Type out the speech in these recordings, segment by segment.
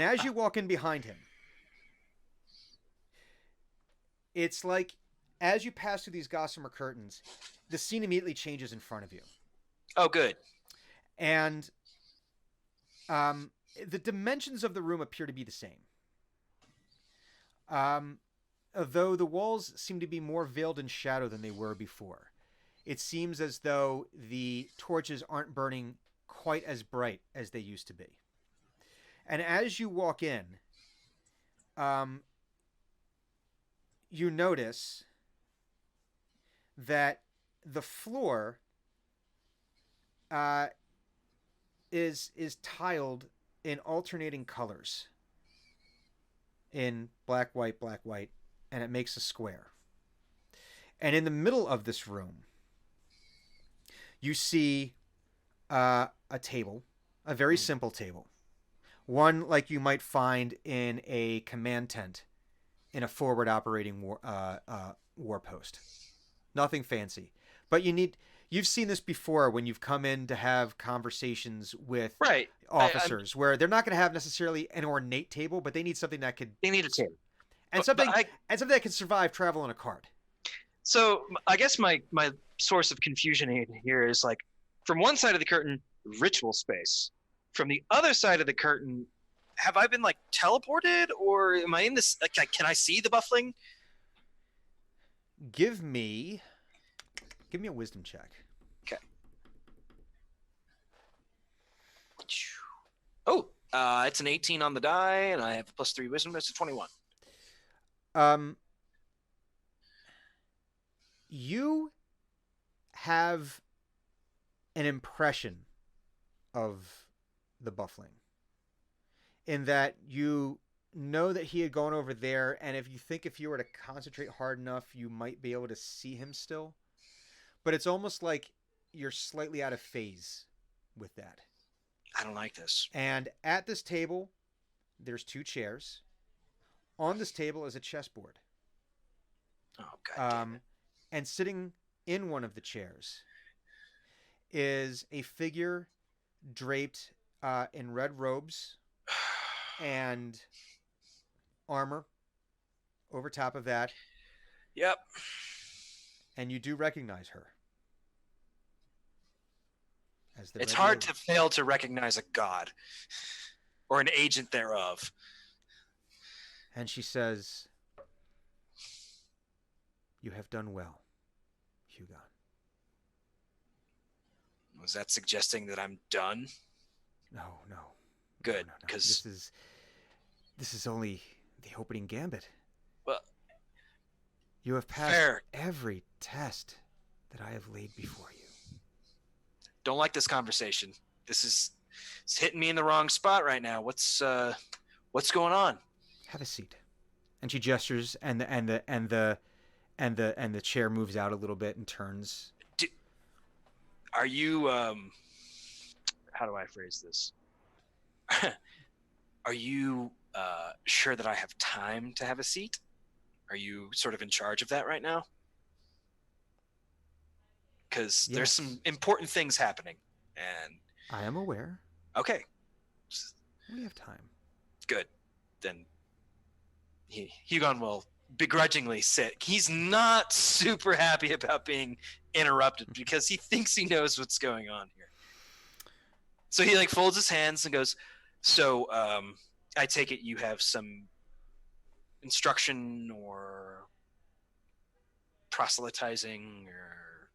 And as you walk in behind him, it's like as you pass through these gossamer curtains, the scene immediately changes in front of you. Oh, good. And um, the dimensions of the room appear to be the same. Um, though the walls seem to be more veiled in shadow than they were before. It seems as though the torches aren't burning quite as bright as they used to be. And as you walk in, um, you notice that the floor uh, is tiled in alternating colors, in black, white, and it makes a square. And in the middle of this room, you see a table, a very simple table, one like you might find in a command tent in a forward operating war post. Nothing fancy, but you've seen this before when you've come in to have conversations with Right. officers where they're not going to have necessarily an ornate table, but they need something that could They need a table. and But something and something that can survive travel on a cart. so I guess my source of confusion here is like, from one side of the curtain, ritual space. From the other side of the curtain, have I been like teleported, or am I in this? Like, can I see the buffling? Give me a wisdom check. Okay. Oh, it's an 18 on the die, and I have a +3 wisdom. It's a 21. You have an impression of the buffling in that you know that he had gone over there, and if you were to concentrate hard enough, you might be able to see him still. But it's almost like you're slightly out of phase with that. I don't like this. And at this table, there's 2 chairs. On this table is a chessboard. Oh, God damn it. And sitting in one of the chairs is a figure draped in red robes and armor over top of that. Yep. And you do recognize her. It's hard to fail to recognize a god or an agent thereof. And she says, "You have done well, Hugon." Was that suggesting that I'm done? No. Good, no. because this is only the opening gambit. Well, you have passed every test that I have laid before you. Don't like this conversation. It's hitting me in the wrong spot right now. What's going on? Have a seat. And she gestures, and the chair moves out a little bit and turns. Are you how do I phrase this? Are you sure that I have time to have a seat? Are you sort of in charge of that right now? Because there's some important things happening, and I am aware. Okay. We have time. Good. Then Hugon will begrudgingly sit. He's not super happy about being interrupted because he thinks he knows what's going on here. So he like folds his hands and goes, "So I take it you have some instruction or proselytizing or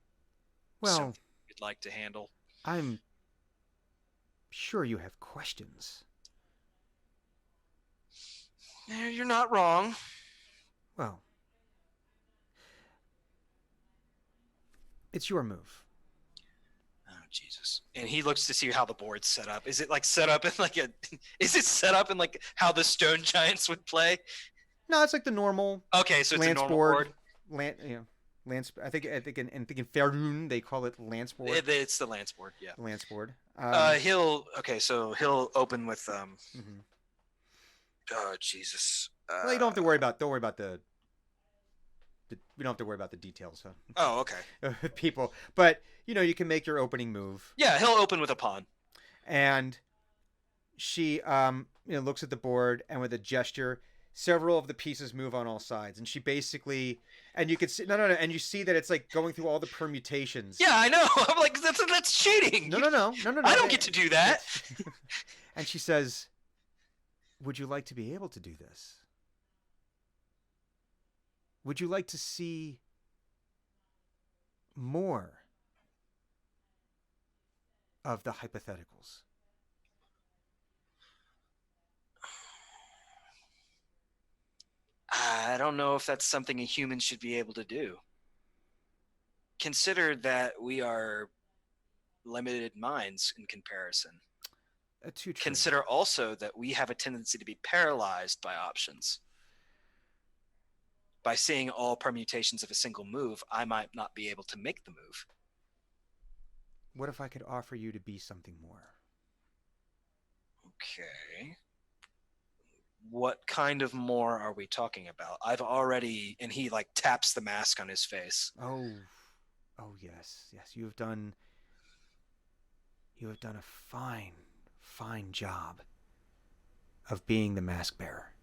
something you'd like to handle?" I'm sure you have questions. You're not wrong. Well, it's your move. Oh, Jesus. And he looks to see how the board's set up. Is it like set up in like is it set up in like how the Stone Giants would play? No, it's like the normal. Okay, so it's a normal board. Lance. I think in Faerun they call it lance board. It's the lance board, yeah. Lance board. He'll open with Oh, Jesus. Well, you don't have to worry about. Don't worry about the. We don't have to worry about the details. Huh? Oh, okay. People, but you can make your opening move. Yeah, he'll open with a pawn. And she looks at the board, and with a gesture, several of the pieces move on all sides, and she basically, and you can see, no, and you see that it's like going through all the permutations. Yeah, I know. I'm like, that's cheating. No, no, no, no, no, I no. don't get to do that. And she says, "Would you like to be able to do this? Would you like to see more of the hypotheticals?" I don't know if that's something a human should be able to do. Consider that we are limited minds in comparison. Too true. Consider also that we have a tendency to be paralyzed by options. By seeing all permutations of a single move, I might not be able to make the move. What if I could offer you to be something more? Okay. What kind of more are we talking about? I've already, and he like taps the mask on his face. Oh, yes, yes. You have done a fine job of being the mask bearer.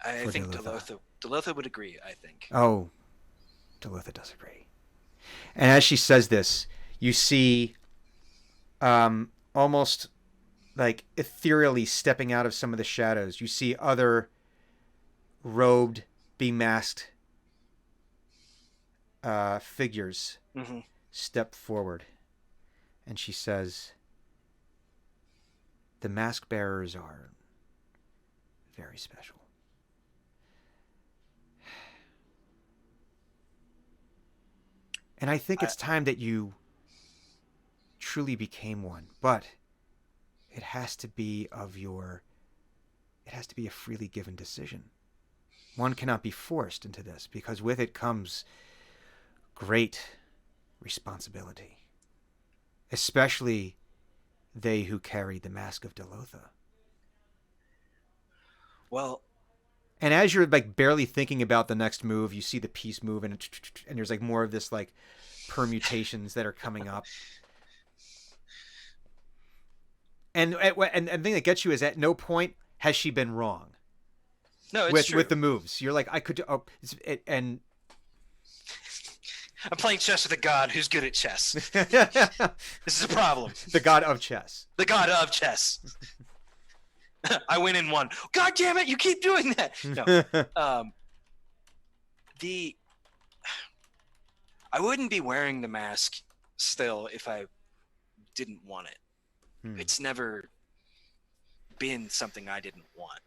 I think Delotha would agree, I think. Oh, Delotha does agree. And as she says this, you see almost like ethereally stepping out of some of the shadows, you see other robed, bemasked figures step forward. And she says, "The mask bearers are very special. And I think it's time that you truly became one, but it has to be a freely given decision. One cannot be forced into this because with it comes great responsibility, especially they who carry the mask of Delotha." Well, and as you're like barely thinking about the next move, you see the piece move, and there's like more of this like permutations that are coming up. And the thing that gets you is at no point has she been wrong. No, it's true. With the moves. You're like, I could. And I'm playing chess with a god who's good at chess. This is a problem. The god of chess. The god of chess. I win in one. God damn it! You keep doing that. No. I wouldn't be wearing the mask still if I didn't want it. It's never been something I didn't want.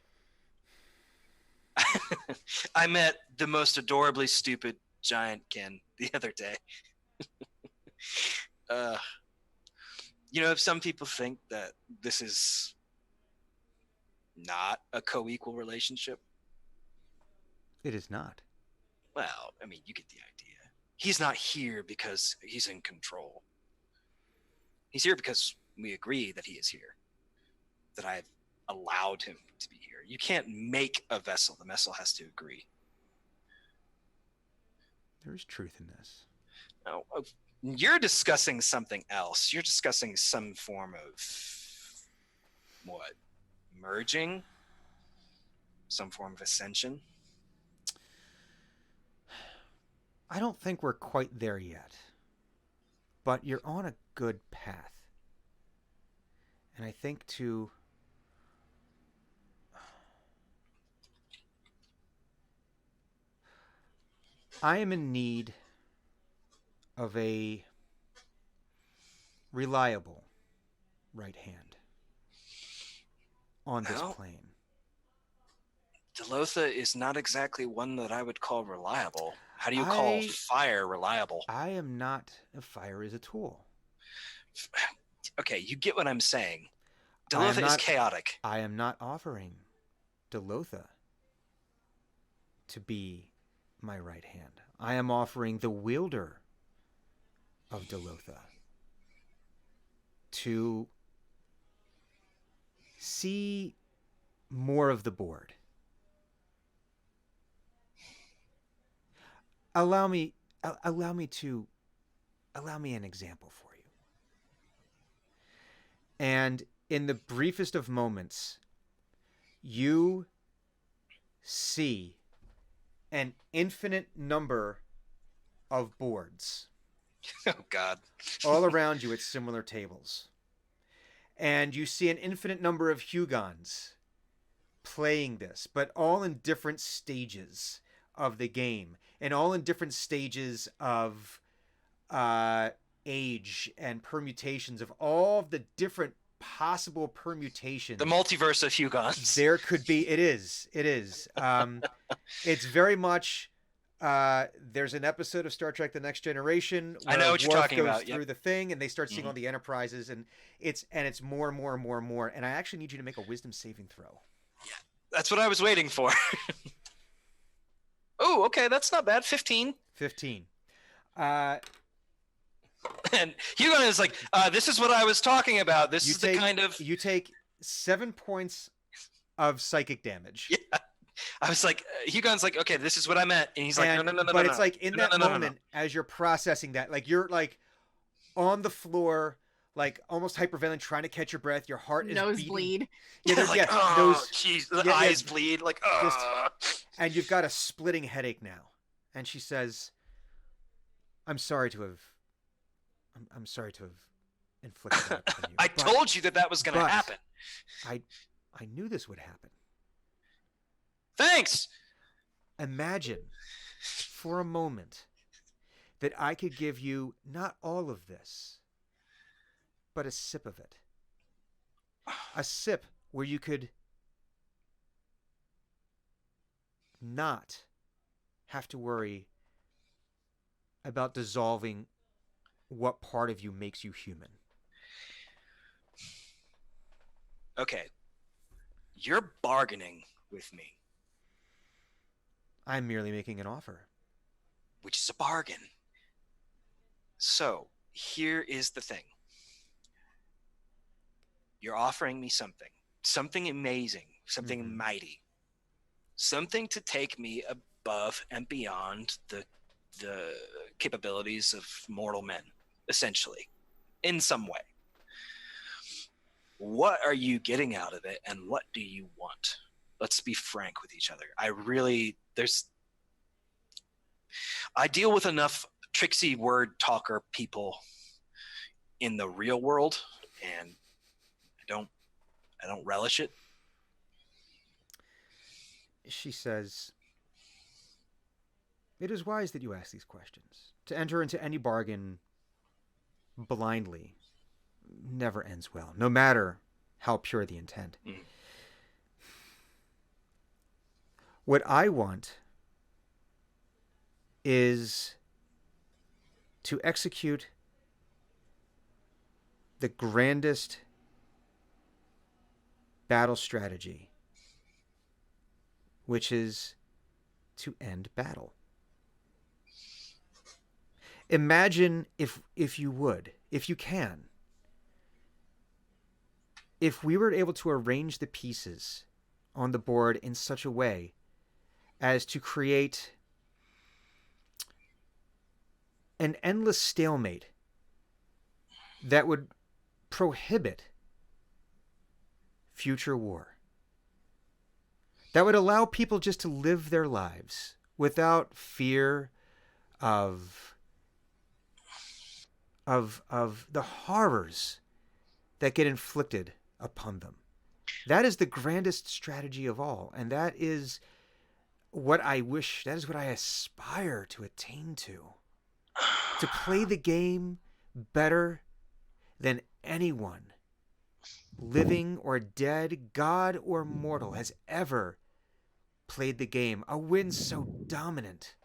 I met the most adorably stupid giant Ken the other day. If some people think that this is not a co-equal relationship, it is not. Well, I mean, you get the idea. He's not here because he's in control. He's here because we agree that he is here, that I've allowed him to be here. You can't make a vessel. The vessel has to agree. There is truth in this. No, you're discussing something else. You're discussing some form of what? Merging? Some form of ascension? I don't think we're quite there yet. But you're on a good path. And I think I am in need of a reliable right hand on this plane. Delotha is not exactly one that I would call reliable. How do you call fire reliable? I am not. Fire is a tool. Okay, you get what I'm saying. Delotha is chaotic. I am not offering Delotha to be my right hand. I am offering the wielder of Delotha to see more of the board. Allow me an example for you. And in the briefest of moments, you see an infinite number of boards Oh God. all around you at similar tables. And you see an infinite number of Hugons playing this, but all in different stages of the game and all in different stages of uh, age and permutations of all of the different possible The permutations multiverse of Hugons. there could be. It's very much there's an episode of Star Trek The Next Generation I where know what you're Worf talking goes about. Yep. through the thing and they start seeing Mhm. all the enterprises, and it's more and more and more and more, and I actually need you to make a wisdom saving throw. That's what I was waiting for. Oh, okay, that's not bad. 15. 15. And Hugon is like, this is what I was talking about. This is the kind of. You take 7 points of psychic damage. Yeah. I was like, Hugon's like, okay, this is what I meant. And he's like, no. But it's like in that moment, as you're processing that, like you're like on the floor, like almost hyperventilating, trying to catch your breath. Your heart is Nosebleed. Yeah, like, oh, jeez, the eyes bleed. Like, and you've got a splitting headache now. And she says, I'm sorry to have inflicted that on you. I told you that was going to happen. I knew this would happen. Thanks. Imagine for a moment that I could give you not all of this, but a sip of it. A sip where you could not have to worry about dissolving what part of you makes you human. Okay. You're bargaining with me. I'm merely making an offer. Which is a bargain. So, here is the thing. You're offering me something amazing, something mighty, something to take me above and beyond the capabilities of mortal men, essentially, in some way. What are you getting out of it, and what do you want? Let's be frank with each other. I deal with enough tricksy word talker people in the real world, and I don't relish it. She says, it is wise that you ask these questions. To enter into any bargain blindly never ends well, no matter how pure the intent. What I want is to execute the grandest battle strategy, which is to end battle. Imagine if you can, if we were able to arrange the pieces on the board in such a way as to create an endless stalemate that would prohibit future war. That would allow people just to live their lives without fear of the horrors that get inflicted upon them. That is the grandest strategy of all, and that is what I wish, that is what I aspire to attain to play the game better than anyone, living or dead, God or mortal, has ever played the game. A win so dominant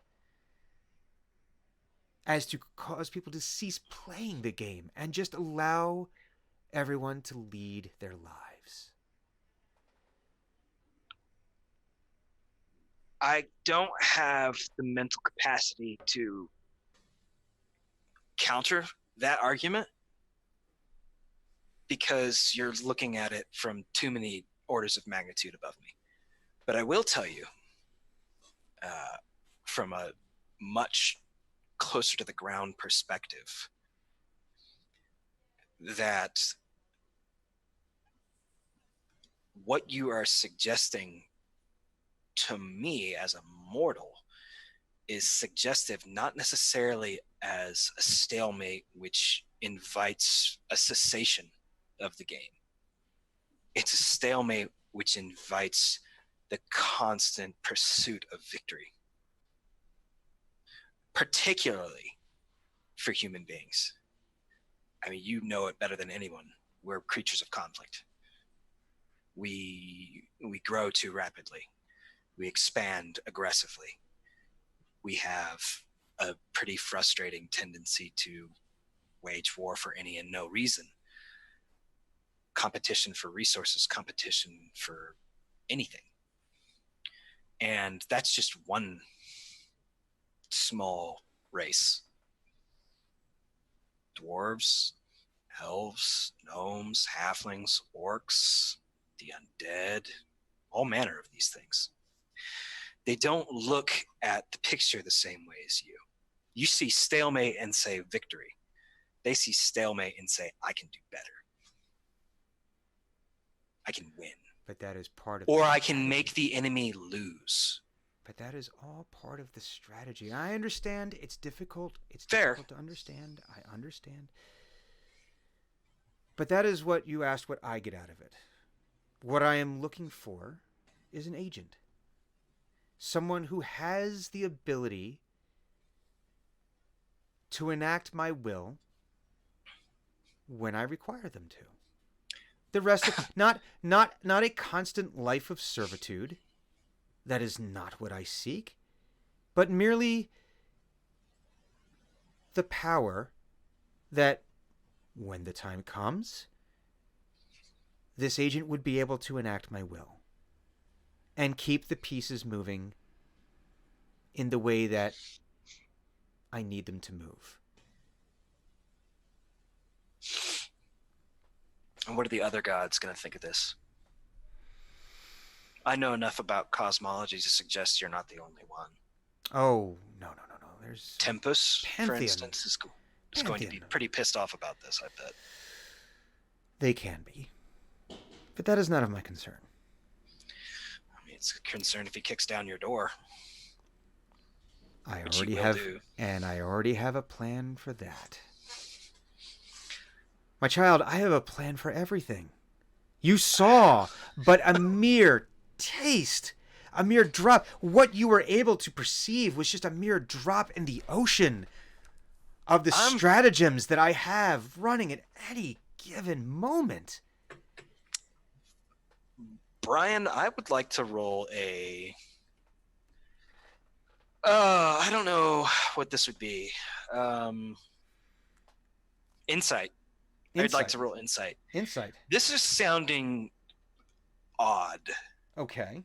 as to cause people to cease playing the game and just allow everyone to lead their lives. I don't have the mental capacity to counter that argument because you're looking at it from too many orders of magnitude above me. But I will tell you, from a much closer to the ground perspective, that what you are suggesting to me as a mortal is suggestive, not necessarily as a stalemate which invites a cessation of the game. It's a stalemate which invites the constant pursuit of victory, particularly for human beings. I mean, you know it better than anyone. We're creatures of conflict. We grow too rapidly. We expand aggressively. We have a pretty frustrating tendency to wage war for any and no reason. Competition for resources, competition for anything. And that's just one small race. Dwarves, elves, gnomes, halflings, orcs, the undead, all manner of these things. They don't look at the picture the same way as you. You see stalemate and say victory. They see stalemate and say, I can do better. I can win. But that is part of Or the I strategy. can make the enemy lose. But that is all part of the strategy. I understand it's difficult. It's Fair. difficult to understand. I understand. But that is what you asked, what I get out of it. What I am looking for is an agent. Someone who has the ability to enact my will when I require them to. The rest of not a constant life of servitude. That is not what I seek, but merely the power that when the time comes, this agent would be able to enact my will and keep the pieces moving in the way that I need them to move. And what are the other gods going to think of this? I know enough about cosmology to suggest you're not the only one. Oh, no. There's Tempus, Pantheon. for instance, is going to be pretty pissed off about this, I bet. They can be. But that is none of my concern. I mean, it's a concern if he kicks down your door. I already have a plan for that. My child, I have a plan for everything. You saw but a mere taste, a mere drop. What you were able to perceive was just a mere drop in the ocean of the stratagems that I have running at any given moment. Brian, I would like to roll a... I don't know what this would be. Insight. I'd like to roll insight. Insight. This is sounding odd. Okay.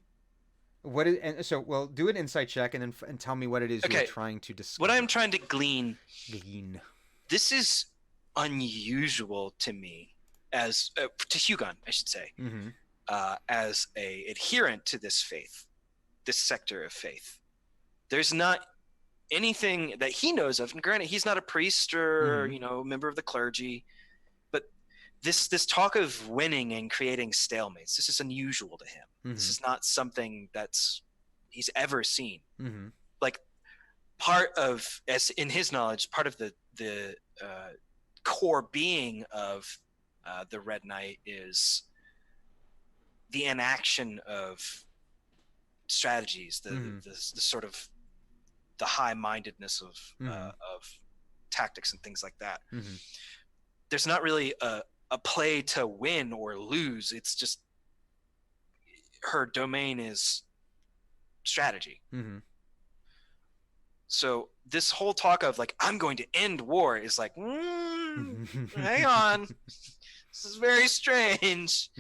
What is well, do an insight check and tell me what it is you're trying to discover. What I'm trying to glean. Glean. This is unusual to me as to Hugon, I should say, as a adherent to this faith, this sector of faith. There's not anything that he knows of, and granted, he's not a priest or member of the clergy. This talk of winning and creating stalemates, this is unusual to him. This is not something he's ever seen. Like part of, as in his knowledge, part of the core being of the Red Knight is the inaction of strategies, the sort of the high-mindedness of tactics and things like that. There's not really a play to win or lose. It's just her domain is strategy. So this whole talk of like, I'm going to end war is like, hang on, this is very strange.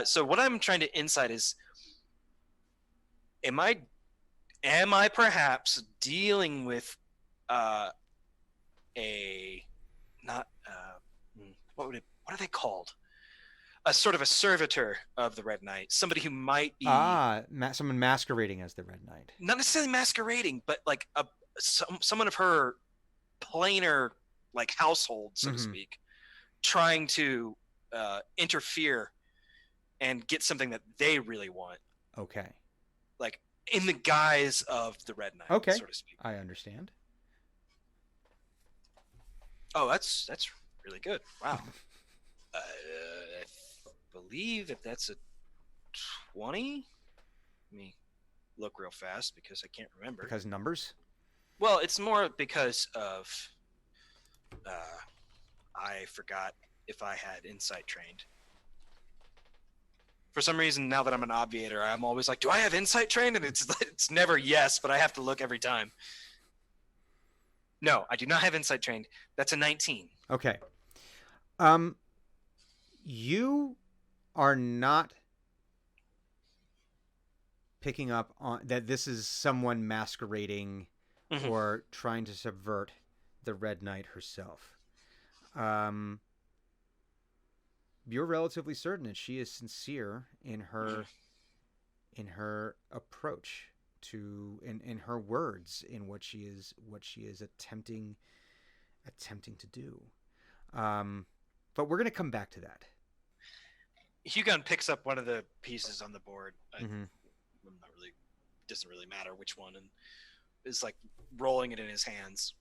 So what I'm trying to insight is, am I perhaps dealing with what are they called? A sort of a servitor of the Red Knight, somebody who might be someone masquerading as the Red Knight. Not necessarily masquerading, but like someone of her plainer like household, so to speak, trying to interfere and get something that they really want, Okay. like in the guise of the Red Knight, Okay. so to speak. I understand. Oh, that's really good. Wow. I believe if that's a 20. Let me look real fast because I can't remember. Because numbers? Well, it's more because of uh, I forgot if I had insight trained. For some reason, now that I'm an obviator, I'm always like, "Do I have insight trained?" And it's never yes, but I have to look every time. No, I do not have insight trained. That's a 19. Okay. You are not picking up on that this is someone masquerading Mm-hmm. or trying to subvert the Red Knight herself. Um, you're relatively certain that she is sincere in her approach to in her words in what she is attempting to do. But we're gonna come back to that. Hugon picks up one of the pieces on the board. Mm-hmm. I'm not really, doesn't really matter which one, and is like rolling it in his hands.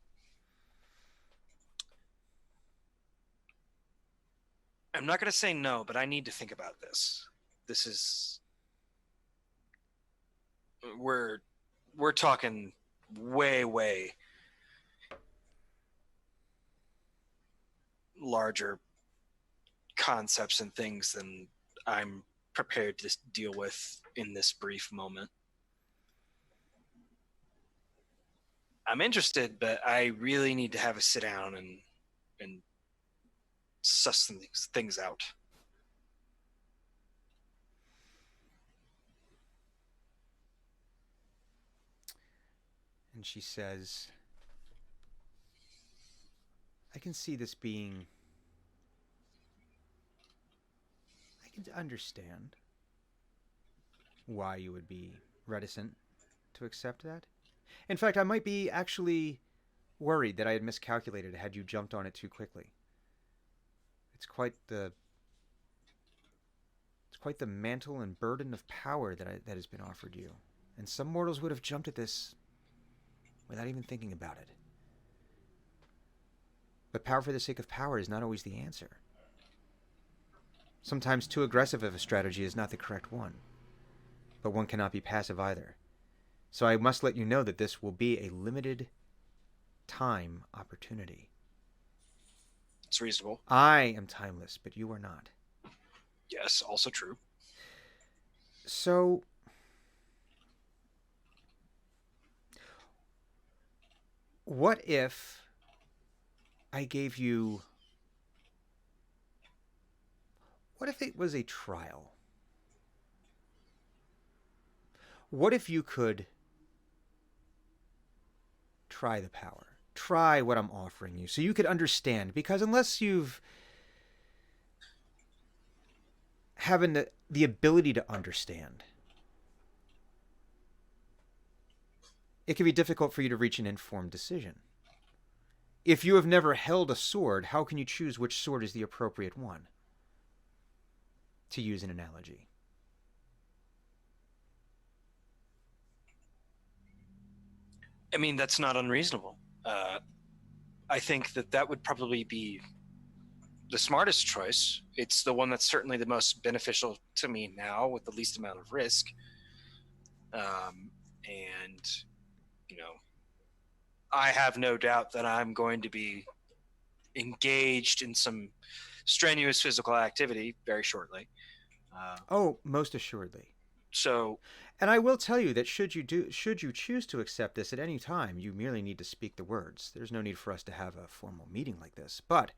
I'm not going to say no, but I need to think about this. This is we're we're talking way larger concepts and things than I'm prepared to deal with in this brief moment. I'm interested, but I really need to have a sit down and suss things out. And she says, I can see this being. I can understand why you would be reticent to accept that. In fact, I might be actually worried that I had miscalculated had you jumped on it too quickly. It's quite the it's quite the mantle and burden of power that has been offered you. And some mortals would have jumped at this without even thinking about it. But power for the sake of power is not always the answer. Sometimes too aggressive of a strategy is not the correct one. But one cannot be passive either. So I must let you know that this will be a limited time opportunity. It's reasonable. I am timeless, but you are not. Yes, also true. So, what if I gave you. What if it was a trial? What if you could try the power? Try what I'm offering you so you could understand. Because unless you've having the ability to understand, it can be difficult for you to reach an informed decision. If you have never held a sword, how can you choose which sword is the appropriate one? To use an analogy. I mean, that's not unreasonable. I think that would probably be the smartest choice. It's the one that's certainly the most beneficial to me now with the least amount of risk. And, you know, I have no doubt that I'm going to be engaged in some strenuous physical activity very shortly. Oh, most assuredly. So, And I will tell you that should you choose to accept this at any time, you merely need to speak the words. There's no need for us to have a formal meeting like this. But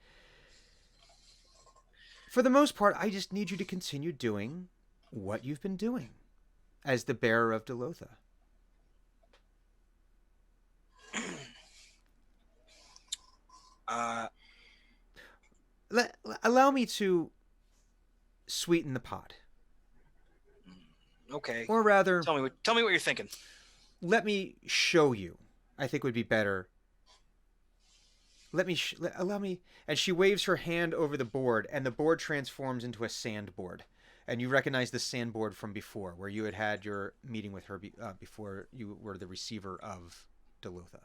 for the most part, I just need you to continue doing what you've been doing as the bearer of Delotha. uh, Allow me to sweeten the pot. okay. Or rather, Tell me what you're thinking. let me show you. I think would be better. Allow me. And she waves her hand over the board, and the board transforms into a sandboard. And you recognize the sandboard from before, where you had your meeting with her before you were the receiver of Delutha.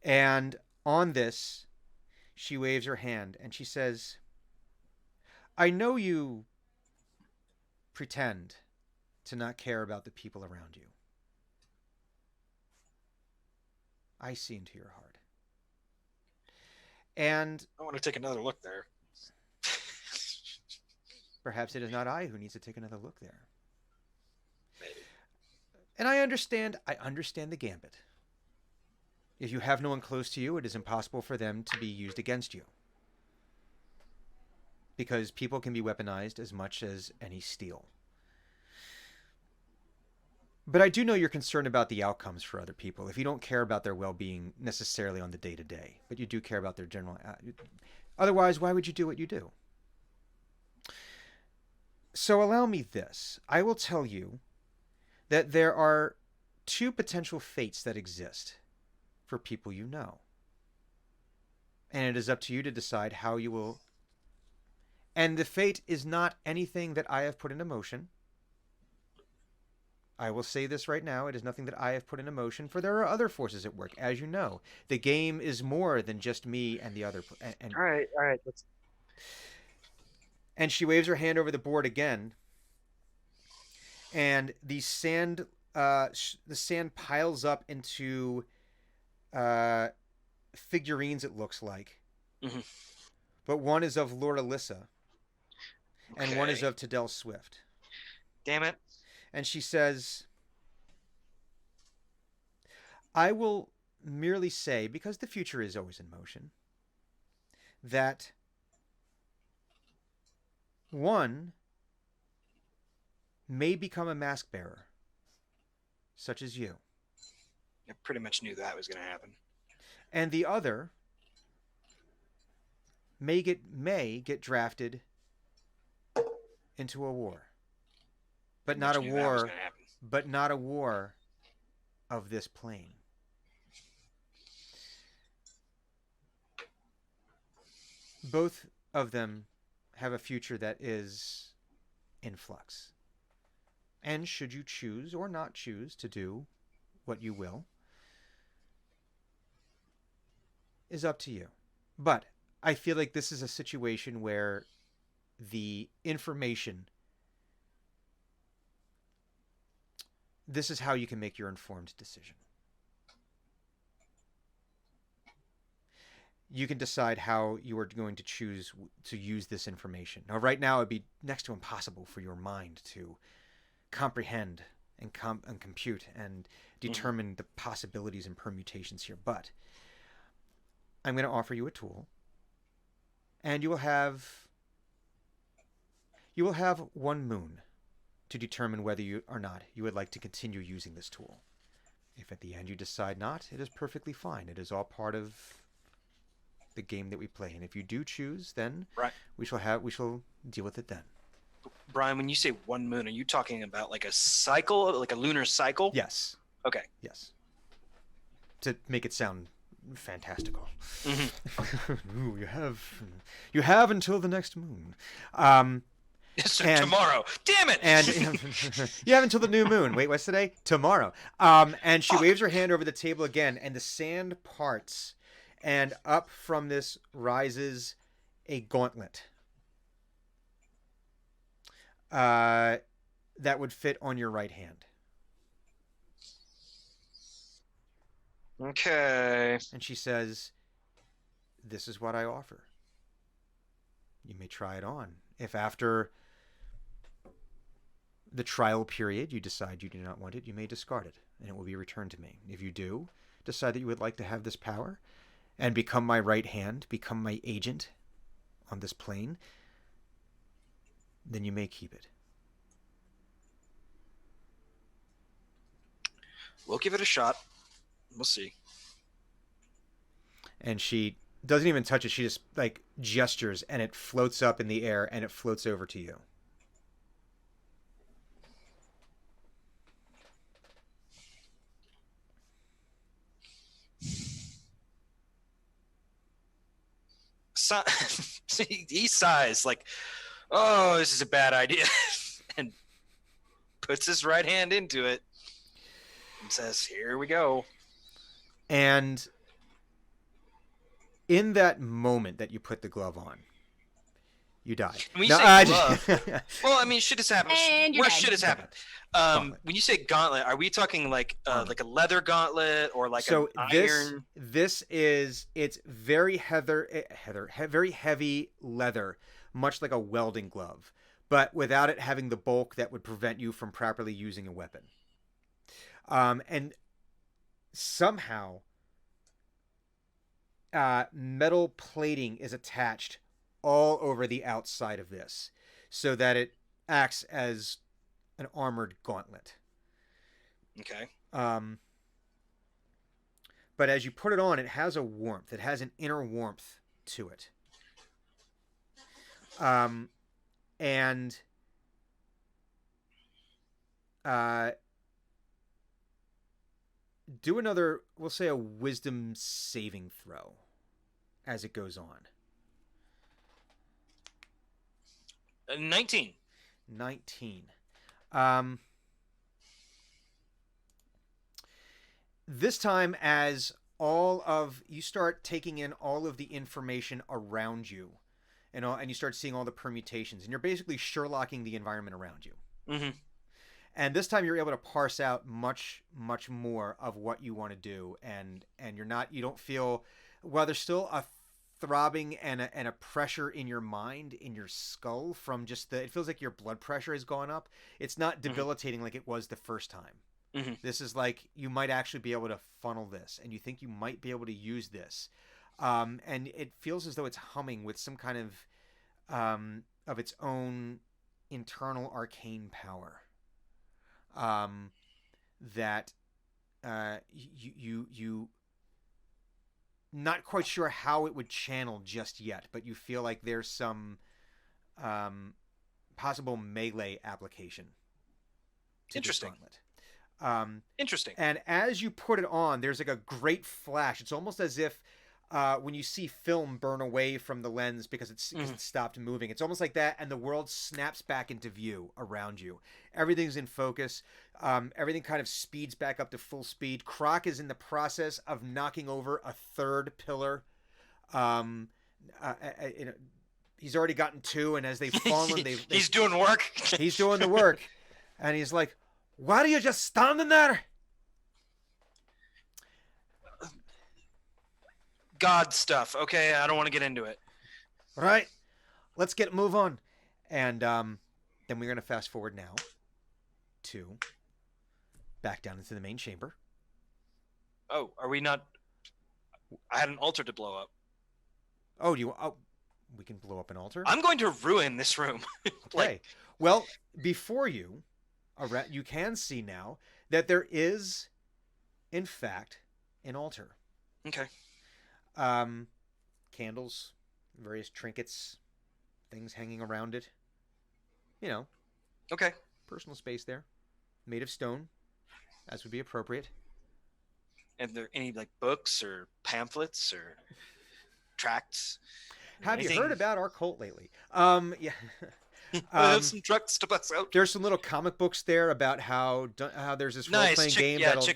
And on this, she waves her hand and she says, I know you pretend to not care about the people around you. I see into your heart. And I want to take another look there. perhaps it is not I who needs to take another look there. Maybe. And I understand the gambit. If you have no one close to you, it is impossible for them to be used against you. Because people can be weaponized as much as any steel. But I do know you're concerned about the outcomes for other people. If you don't care about their well-being necessarily on the day-to-day, but you do care about their general... Otherwise, why would you do what you do? So allow me this. I will tell you that there are two potential fates that exist for people you know. And it is up to you to decide how you will... And the fate is not anything that I have put into motion. I will say this right now. It is nothing that I have put into motion, for there are other forces at work, as you know. The game is more than just me and the other... All right. Let's... And she waves her hand over the board again. And the sand piles up into figurines, it looks like. Mm-hmm. But one is of Lord Alyssa. Okay. And one is of Tadel Swift. Damn it. And she says, I will merely say, because the future is always in motion, that one may become a mask bearer, such as you. I pretty much knew that was going to happen. And the other may get drafted into a war. But not a war. But not a war of this plane. Both of them have a future that is in flux. And should you choose or not choose to do what you will, is up to you. But I feel like this is a situation where the information... This is how you can make your informed decision. You can decide how you are going to choose to use this information. Now, right now, it'd be next to impossible for your mind to comprehend and compute and determine the possibilities and permutations here. But I'm going to offer you a tool, and you will have 1 moon to determine whether you or not you would like to continue using this tool. If at the end you decide not, it is perfectly fine. It is all part of the game that we play. And if you do choose, then right. we shall deal with it then. Brian, when you say 1 moon, are you talking about like a cycle, like a lunar cycle? Yes. Okay. Yes. To make it sound fantastical. Mm-hmm. Ooh, you have until the next moon. So tomorrow. Damn it! And you have until the new moon. Wait, what's today? Tomorrow. And she waves her hand over the table again, and the sand parts, and up from this rises a gauntlet that would fit on your right hand. Okay. And she says, this is what I offer. You may try it on. If after the trial period you decide you do not want it, you may discard it, and it will be returned to me. If you do decide that you would like to have this power and become my right hand, become my agent on this plane, then you may keep it. We'll give it a shot. We'll see. And she doesn't even touch it. She just like gestures, and it floats up in the air, and it floats over to you. He sighs like, oh, this is a bad idea, and puts his right hand into it and says, "Here we go." And in that moment that you put the glove on, you die. When you No, say glove, well, I mean, shit has happened. And you're Worse dead. shit has happened. Gauntlet. When you say gauntlet, are we talking like Armor. like a leather gauntlet or like So an this iron? this is it's very very heavy leather, much like a welding glove, but without it having the bulk that would prevent you from properly using a weapon. And somehow, metal plating is attached all over the outside of this, so that it acts as an armored gauntlet. Okay. But as you put it on, it has a warmth. It has an inner warmth to it. And do another, we'll say a wisdom saving throw as it goes on. 19. 19. This time, as you start taking in all of the information around you, and you start seeing all the permutations, and you're basically Sherlocking the environment around you. Mm-hmm. And this time, you're able to parse out much more of what you want to do, and you don't feel, while there's still a throbbing and a pressure in your mind, in your skull, from just it feels like your blood pressure has gone up. It's not debilitating like it was the first time. Mm-hmm. This is like you might actually be able to funnel this, and you think you might be able to use this, and it feels as though it's humming with some kind of its own internal arcane power. That you not quite sure how it would channel just yet, but you feel like there's some possible melee application to Interesting. this gauntlet. Interesting. And as you put it on, there's like a great flash. It's almost as if when you see film burn away from the lens because it's stopped moving. It's almost like that, and the world snaps back into view around you. Everything's in focus. Everything kind of speeds back up to full speed. Croc is in the process of knocking over a third pillar. He's already gotten two, and as they've fallen, he's doing work. He's doing the work, and he's like, "Why are you just standing there?" God stuff. Okay, I don't want to get into it. Right, let's move on, and then we're gonna fast forward now to back down into the main chamber. Oh, are we not? I had an altar to blow up. Oh, we can blow up an altar. I'm going to ruin this room. Okay. Well, before you can see now that there is, in fact, an altar. Okay. Candles, various trinkets, things hanging around it. Okay. Personal space there, made of stone, as would be appropriate. And there any like books or pamphlets or tracts? Have you heard about our cult lately? Yeah. I have some tracts to pass out. There's some little comic books there about how there's this role-playing game that'll lead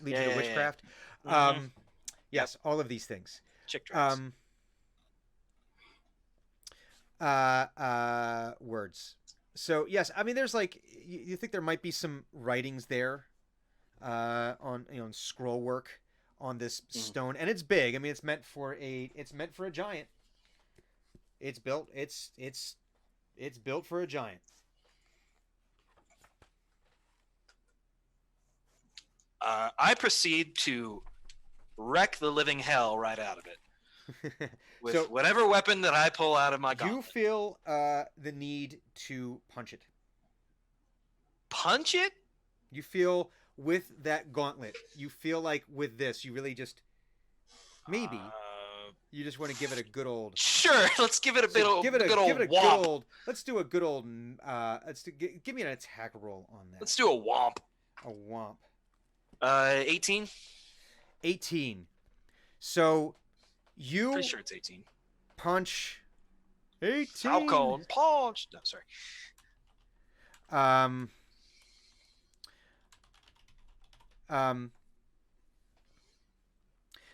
you to witchcraft. Yes, all of these things. Chick tracts. Words. So yes, I mean, there's like you think there might be some writings there, on scroll work on this stone, and it's big. I mean, it's meant for a giant. It's built for a giant. I proceed to wreck the living hell right out of it with whatever weapon that I pull out of my gauntlet. You feel the need to punch it. Punch it? You feel with that gauntlet. You feel like with this, you really just maybe you just want to give it a good old. Sure, let's give it a good old womp. Let's do a good old. Give me an attack roll on that. Let's do a womp. A womp. 18. 18. So you pretty sure it's 18. punch. 18. Falcon punch. No, sorry. Um, um,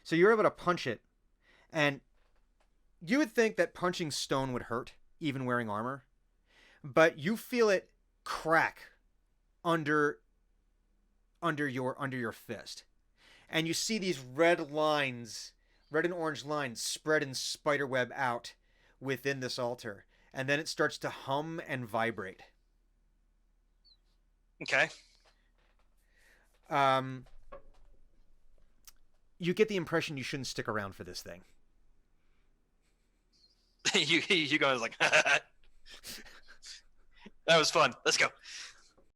so you're able to punch it, and you would think that punching stone would hurt, even wearing armor, but you feel it crack under under your fist, and you see these red lines, red and orange lines, spread in spiderweb out within this altar, and then it starts to hum and vibrate. Okay. Um, you get the impression you shouldn't stick around for this thing. You guys like that was fun. Let's go.